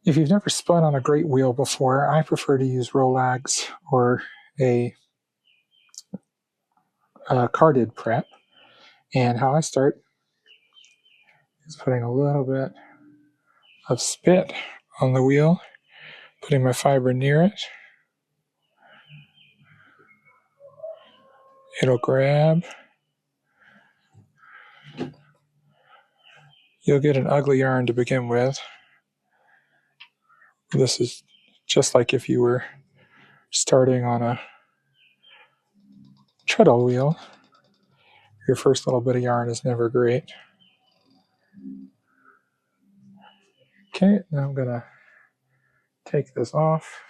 If you've never spun on a great wheel before, I prefer to use Rollags or a carded prep. And how I start is putting a little bit of spit on the wheel, putting my fiber near it. It'll grab. You'll get an ugly yarn to begin with. This is just like if you were starting on a treadle wheel. Your first little bit of yarn is never great. Okay, now I'm going to take this off.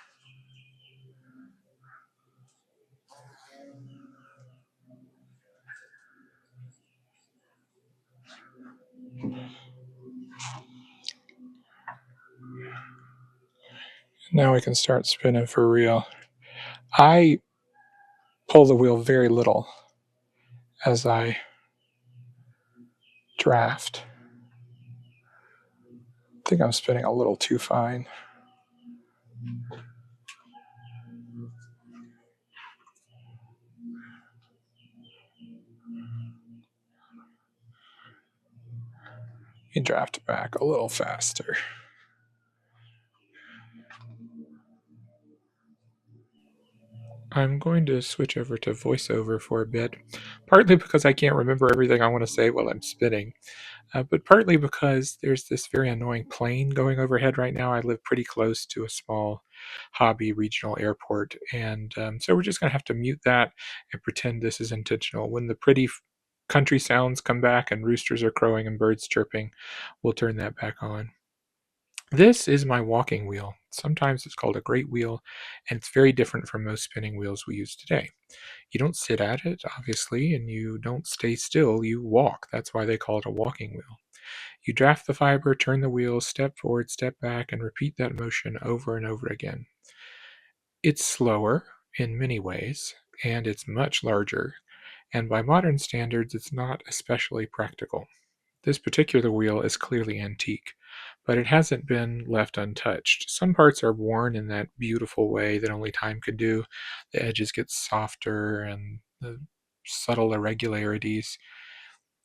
Now we can start spinning for real. I pull the wheel very little as I draft. I think I'm spinning a little too fine. You draft back a little faster. I'm going to switch over to voiceover for a bit, partly because I can't remember everything I want to say while I'm spinning, but partly because there's this very annoying plane going overhead right now. I live pretty close to a small hobby regional airport, and so we're just going to have to mute that and pretend this is intentional. When the pretty country sounds come back and roosters are crowing and birds chirping, we'll turn that back on. This is my walking wheel. Sometimes it's called a great wheel, and it's very different from most spinning wheels we use today. You don't sit at it, obviously, and you don't stay still, you walk. That's why they call it a walking wheel. You draft the fiber, turn the wheel, step forward, step back, and repeat that motion over and over again. It's slower in many ways, and it's much larger, and by modern standards, it's not especially practical. This particular wheel is clearly antique, but it hasn't been left untouched. Some parts are worn in that beautiful way that only time could do. The edges get softer and the subtle irregularities.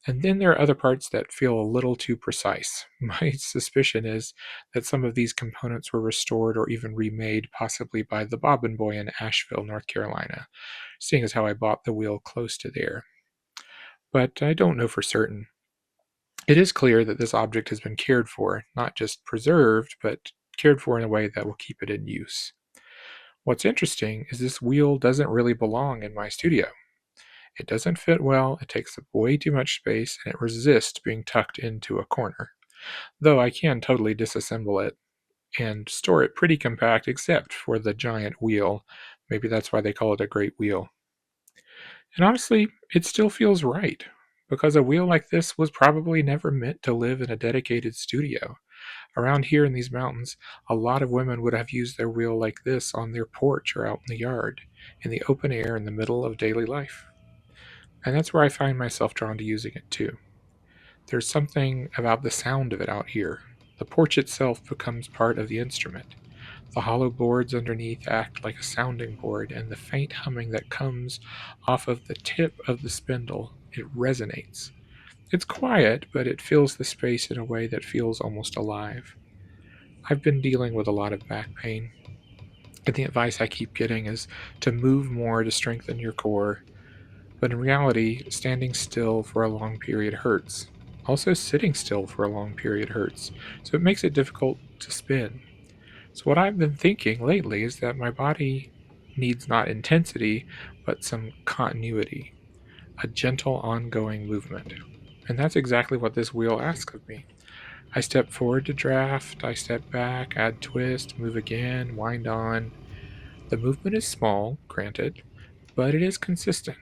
And then there are other parts that feel a little too precise. My suspicion is that some of these components were restored or even remade, possibly by the Bobbin Boy in Asheville, North Carolina, seeing as how I bought the wheel close to there. But I don't know for certain. It is clear that this object has been cared for, not just preserved, but cared for in a way that will keep it in use. What's interesting is this wheel doesn't really belong in my studio. It doesn't fit well, it takes up way too much space, and it resists being tucked into a corner. Though I can totally disassemble it and store it pretty compact except for the giant wheel. Maybe that's why they call it a great wheel. And honestly, it still feels right, because a wheel like this was probably never meant to live in a dedicated studio. Around here in these mountains, a lot of women would have used their wheel like this on their porch or out in the yard, in the open air in the middle of daily life. And that's where I find myself drawn to using it too. There's something about the sound of it out here. The porch itself becomes part of the instrument. The hollow boards underneath act like a sounding board, and the faint humming that comes off of the tip of the spindle, it resonates. It's quiet, but it fills the space in a way that feels almost alive. I've been dealing with a lot of back pain, and the advice I keep getting is to move more to strengthen your core, but in reality, standing still for a long period hurts. Also, sitting still for a long period hurts, so it makes it difficult to spin. So, what I've been thinking lately is that my body needs not intensity, but some continuity, a gentle, ongoing movement. And that's exactly what this wheel asks of me. I step forward to draft, I step back, add twist, move again, wind on. The movement is small, granted, but it is consistent.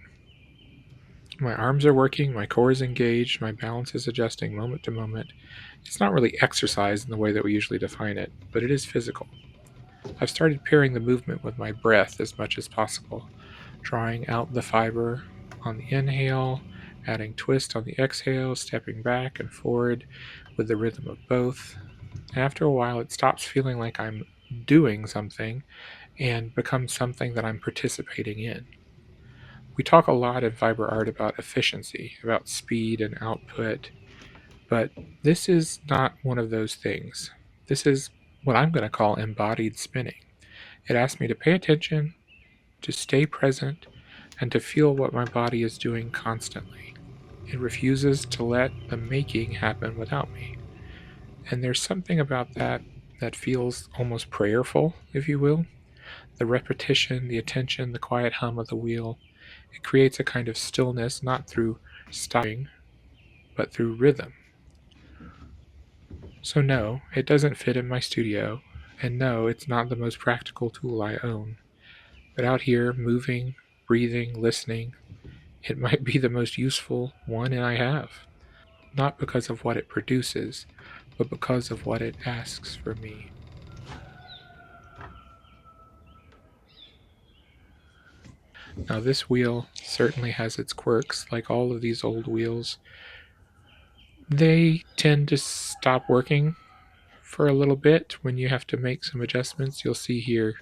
My arms are working, my core is engaged, my balance is adjusting moment to moment. It's not really exercise in the way that we usually define it, but it is physical. I've started pairing the movement with my breath as much as possible, drawing out the fiber on the inhale, adding twist on the exhale, stepping back and forward with the rhythm of both. And after a while, it stops feeling like I'm doing something and becomes something that I'm participating in. We talk a lot in fiber art about efficiency, about speed and output, but this is not one of those things. This is what I'm going to call embodied spinning. It asks me to pay attention, to stay present, and to feel what my body is doing constantly. It refuses to let the making happen without me. And there's something about that that feels almost prayerful, if you will. The repetition, the attention, the quiet hum of the wheel. It creates a kind of stillness, not through stopping, but through rhythm. So, no, it doesn't fit in my studio, and no, it's not the most practical tool I own. But out here, moving, breathing, listening, it might be the most useful one I have. Not because of what it produces, but because of what it asks for me. Now, this wheel certainly has its quirks, like all of these old wheels. They tend to stop working for a little bit when you have to make some adjustments. You'll see here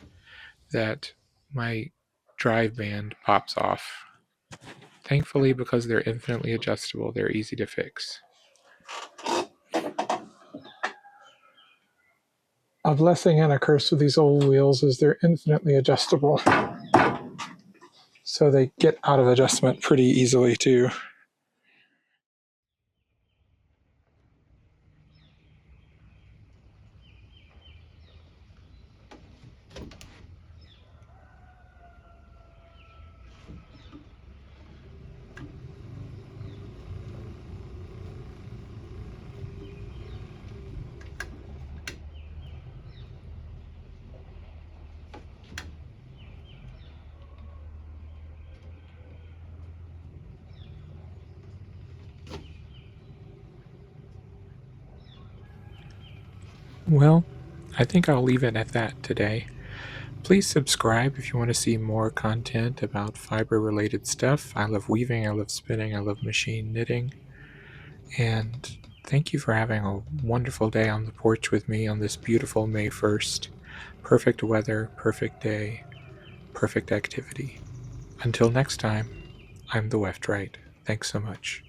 that my drive band pops off. Thankfully, because they're infinitely adjustable, they're easy to fix. A blessing and a curse with these old wheels is they're infinitely adjustable. So they get out of adjustment pretty easily, too. Well, I think I'll leave it at that today. Please subscribe if you want to see more content about fiber related stuff. I love weaving, I love spinning, I love machine knitting. And thank you for having a wonderful day on the porch with me on this beautiful May 1st. Perfect weather, perfect day, perfect activity. Until next time, I'm the Weft Right. Thanks so much.